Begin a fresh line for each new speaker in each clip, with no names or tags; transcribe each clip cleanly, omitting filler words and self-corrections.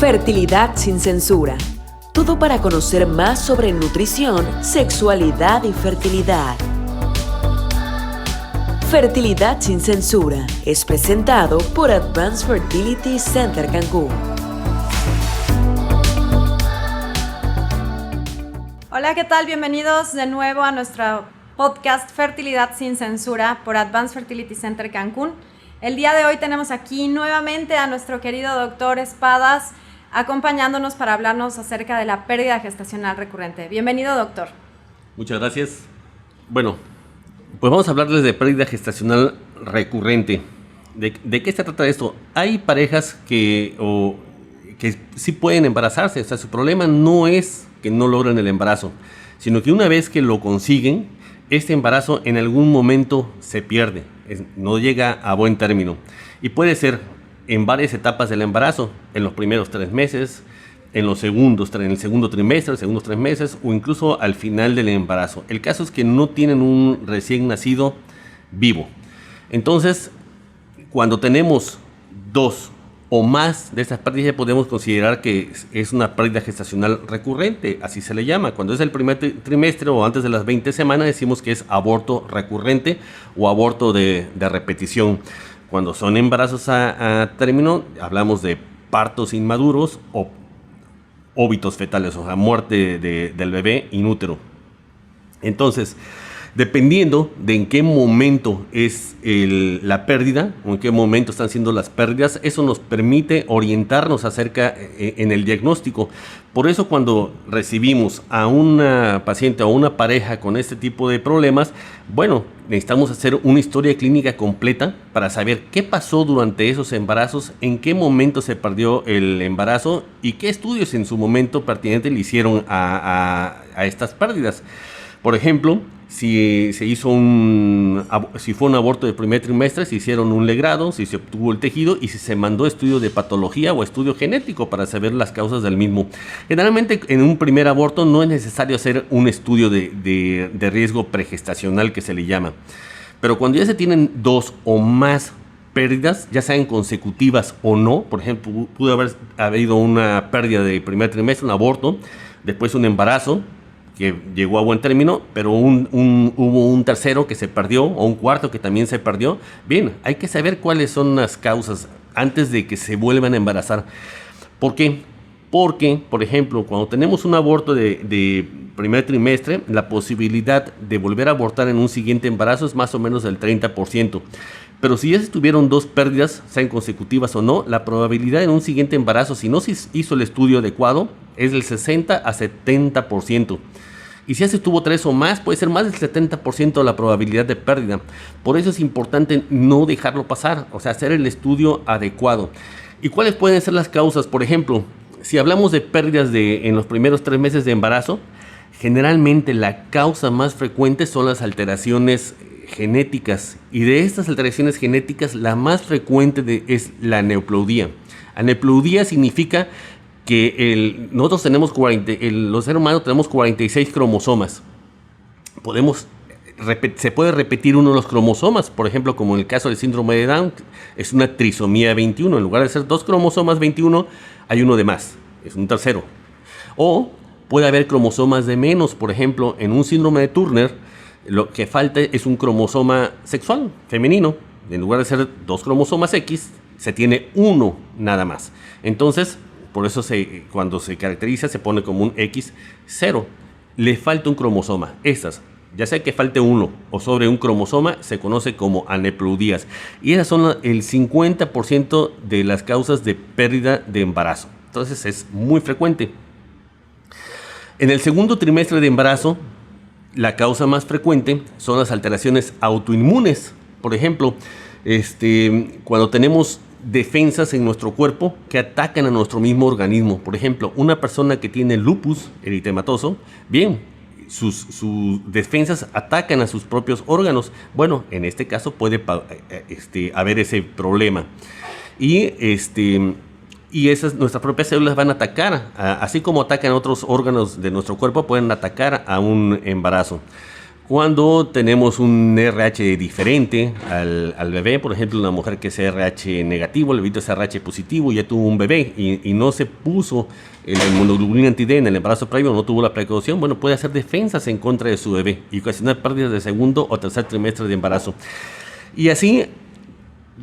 Fertilidad sin censura. Todo para conocer más sobre nutrición, sexualidad y fertilidad. Fertilidad sin censura es presentado por Advanced Fertility Center Cancún.
Hola, ¿qué tal? Bienvenidos de nuevo a nuestro podcast Fertilidad sin censura por Advanced Fertility Center Cancún. El día de hoy tenemos aquí nuevamente a nuestro querido doctor Espadas acompañándonos para hablarnos acerca de la pérdida gestacional recurrente. Bienvenido, doctor.
Muchas gracias. Bueno, pues vamos a hablarles de pérdida gestacional recurrente. ¿De qué se trata esto? Hay parejas que sí pueden embarazarse. O sea, su problema no es que no logren el embarazo, sino que una vez que lo consiguen, este embarazo en algún momento se pierde, no llega a buen término. Y puede ser en varias etapas del embarazo, en los primeros 3 meses, en el segundo trimestre, los segundos 3 meses, o incluso al final del embarazo. El caso es que no tienen un recién nacido vivo. Entonces, cuando tenemos 2 o más de estas pérdidas, ya podemos considerar que es una pérdida gestacional recurrente, así se le llama. Cuando es el primer trimestre o antes de las 20 semanas, decimos que es aborto recurrente o aborto de repetición. Cuando son embarazos a término, hablamos de partos inmaduros o óbitos fetales, o sea, muerte del bebé in útero. Entonces, dependiendo de en qué momento es la pérdida o en qué momento están siendo las pérdidas, eso nos permite orientarnos acerca en el diagnóstico. Por eso cuando recibimos a una paciente o a una pareja con este tipo de problemas, bueno, necesitamos hacer una historia clínica completa para saber qué pasó durante esos embarazos, en qué momento se perdió el embarazo y qué estudios en su momento pertinente le hicieron a estas pérdidas. Por ejemplo, si fue un aborto de primer trimestre, se hicieron un legrado, si se obtuvo el tejido y si se mandó estudio de patología o estudio genético para saber las causas del mismo. Generalmente en un primer aborto no es necesario hacer un estudio de riesgo pregestacional que se le llama. Pero cuando ya se tienen 2 o más pérdidas, ya sean consecutivas o no, por ejemplo, pudo haber habido una pérdida de primer trimestre, un aborto, después un embarazo, que llegó a buen término, pero hubo un tercero que se perdió, o un cuarto que también se perdió. Bien, hay que saber cuáles son las causas antes de que se vuelvan a embarazar. ¿Por qué? Porque, por ejemplo, cuando tenemos un aborto de primer trimestre, la posibilidad de volver a abortar en un siguiente embarazo es más o menos del 30%. Pero si ya se tuvieron 2 pérdidas, sean consecutivas o no, la probabilidad en un siguiente embarazo, si no se hizo el estudio adecuado, es del 60 a 70%. Y si ya se tuvo 3 o más, puede ser más del 70% la probabilidad de pérdida. Por eso es importante no dejarlo pasar, o sea, hacer el estudio adecuado. ¿Y cuáles pueden ser las causas? Por ejemplo, si hablamos de pérdidas en los primeros 3 meses de embarazo, generalmente la causa más frecuente son las alteraciones genéticas. Y de estas alteraciones genéticas, la más frecuente es la aneuploidía. Aneuploidía significa que nosotros tenemos los seres humanos tenemos 46 cromosomas. Se puede repetir uno de los cromosomas, por ejemplo, como en el caso del síndrome de Down, es una trisomía 21. En lugar de ser 2 cromosomas 21, hay uno de más, es un tercero. O puede haber cromosomas de menos, por ejemplo, en un síndrome de Turner, lo que falta es un cromosoma sexual, femenino. En lugar de ser 2 cromosomas X, se tiene uno nada más. Entonces, por eso cuando se caracteriza se pone como un X0. Le falta un cromosoma. Estas, ya sea que falte uno o sobre un cromosoma, se conoce como aneuploidías. Y esas son el 50% de las causas de pérdida de embarazo. Entonces es muy frecuente. En el segundo trimestre de embarazo, la causa más frecuente son las alteraciones autoinmunes. Por ejemplo, cuando tenemos defensas en nuestro cuerpo que atacan a nuestro mismo organismo. Por ejemplo, una persona que tiene lupus eritematoso, bien, sus defensas atacan a sus propios órganos. Bueno, en este caso puede haber ese problema. Y nuestras propias células van a atacar, así como atacan otros órganos de nuestro cuerpo, pueden atacar a un embarazo. Cuando tenemos un RH diferente al bebé, por ejemplo, una mujer que es RH negativo, el bebito es RH positivo, ya tuvo un bebé y no se puso el inmunoglobulina anti-D en el embarazo previo, no tuvo la precaución, bueno, puede hacer defensas en contra de su bebé y ocasionar pérdidas de segundo o tercer trimestre de embarazo. Y así,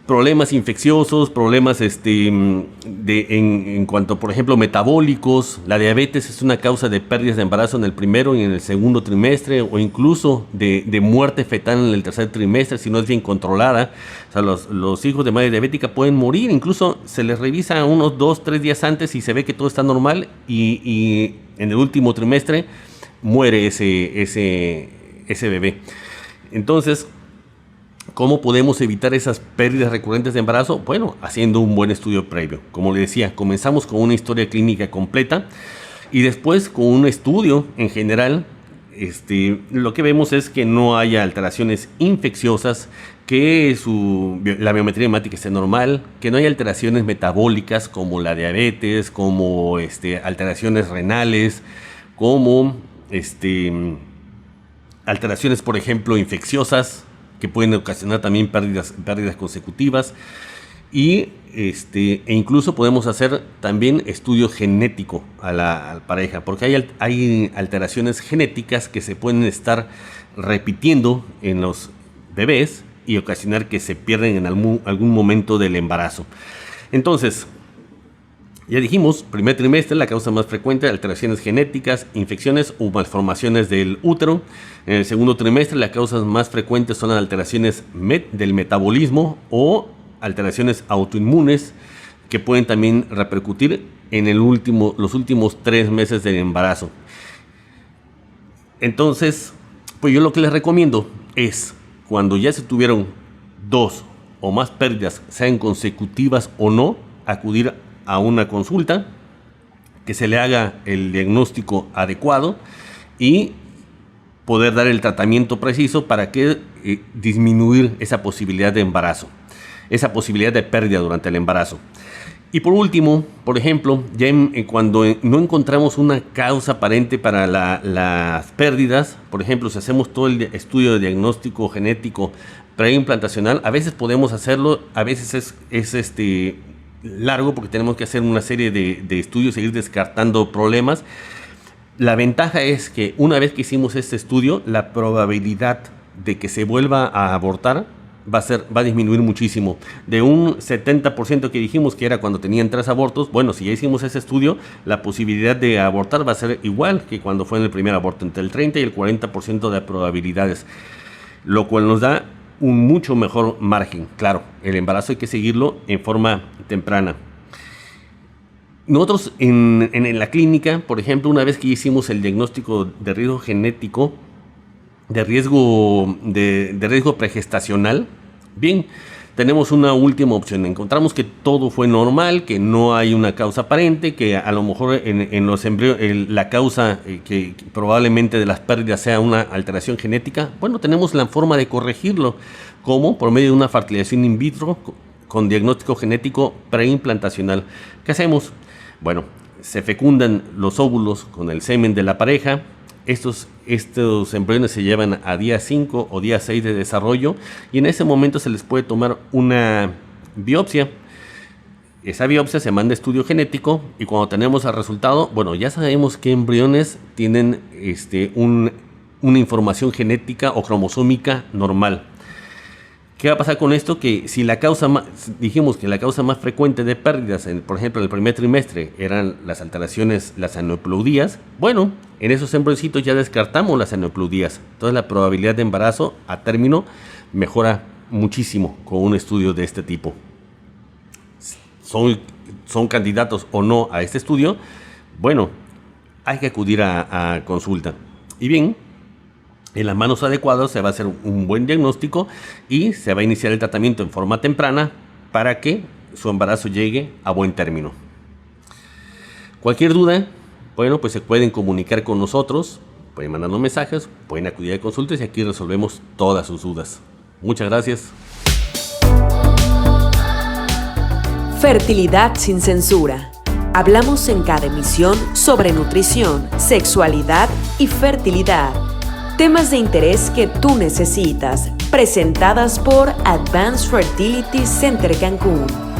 problemas infecciosos, problemas en cuanto, por ejemplo, metabólicos. La diabetes es una causa de pérdidas de embarazo en el primero y en el segundo trimestre, o incluso de muerte fetal en el tercer trimestre si no es bien controlada. O sea, los hijos de madre diabética pueden morir, incluso se les revisa unos 2-3 días antes y se ve que todo está normal y en el último trimestre muere ese bebé. Entonces, ¿cómo podemos evitar esas pérdidas recurrentes de embarazo? Bueno, haciendo un buen estudio previo. Como le decía, comenzamos con una historia clínica completa y después con un estudio en general. Lo que vemos es que no haya alteraciones infecciosas, que la biometría hemática esté normal, que no haya alteraciones metabólicas como la diabetes, como alteraciones renales, como alteraciones, por ejemplo, infecciosas, que pueden ocasionar también pérdidas consecutivas, e incluso podemos hacer también estudio genético a la pareja, porque hay alteraciones genéticas que se pueden estar repitiendo en los bebés y ocasionar que se pierden en algún momento del embarazo. Entonces, ya dijimos, primer trimestre, la causa más frecuente de alteraciones genéticas, infecciones o malformaciones del útero. En el segundo trimestre, las causas más frecuentes son las alteraciones del metabolismo o alteraciones autoinmunes, que pueden también repercutir en los últimos 3 meses del embarazo. Entonces, pues yo lo que les recomiendo es, cuando ya se tuvieron 2 o más pérdidas, sean consecutivas o no, acudir a una consulta, que se le haga el diagnóstico adecuado y poder dar el tratamiento preciso para que disminuir esa posibilidad de embarazo, esa posibilidad de pérdida durante el embarazo. Y por último, por ejemplo, ya cuando no encontramos una causa aparente para las pérdidas, por ejemplo, si hacemos todo el estudio de diagnóstico genético preimplantacional, a veces podemos hacerlo, a veces es largo porque tenemos que hacer una serie de estudios e ir descartando problemas. La ventaja es que una vez que hicimos este estudio, la probabilidad de que se vuelva a abortar va a disminuir muchísimo. De un 70% que dijimos que era cuando tenían 3 abortos, bueno, si ya hicimos ese estudio, la posibilidad de abortar va a ser igual que cuando fue en el primer aborto, entre el 30 y el 40% de probabilidades, lo cual nos da un mucho mejor margen. Claro, el embarazo hay que seguirlo en forma temprana. Nosotros en la clínica, por ejemplo, una vez que hicimos el diagnóstico de riesgo genético, de riesgo pregestacional, bien, tenemos una última opción. Encontramos que todo fue normal, que no hay una causa aparente, que a lo mejor en los embrios la causa que probablemente de las pérdidas sea una alteración genética. Bueno, tenemos la forma de corregirlo, como por medio de una fertilización in vitro con diagnóstico genético preimplantacional. ¿Qué hacemos? Bueno, se fecundan los óvulos con el semen de la pareja. Estos embriones se llevan a día 5 o día 6 de desarrollo y en ese momento se les puede tomar una biopsia. Esa biopsia se manda a estudio genético y cuando tenemos el resultado, bueno, ya sabemos qué embriones tienen una información genética o cromosómica normal. ¿Qué va a pasar con esto? Que si dijimos que la causa más frecuente de pérdidas, por ejemplo, en el primer trimestre, eran las alteraciones, las aneuploidías, bueno, en esos embrioncitos ya descartamos las aneuploidías. Entonces la probabilidad de embarazo a término mejora muchísimo con un estudio de este tipo. ¿Son candidatos o no a este estudio? Bueno, hay que acudir a consulta. Y bien, en las manos adecuadas se va a hacer un buen diagnóstico y se va a iniciar el tratamiento en forma temprana para que su embarazo llegue a buen término. Cualquier duda, bueno, pues se pueden comunicar con nosotros, pueden mandarnos mensajes, pueden acudir a consultas y aquí resolvemos todas sus dudas. Muchas gracias.
Fertilidad sin censura. Hablamos en cada emisión sobre nutrición, sexualidad y fertilidad. Temas de interés que tú necesitas, presentadas por Advanced Fertility Center Cancún.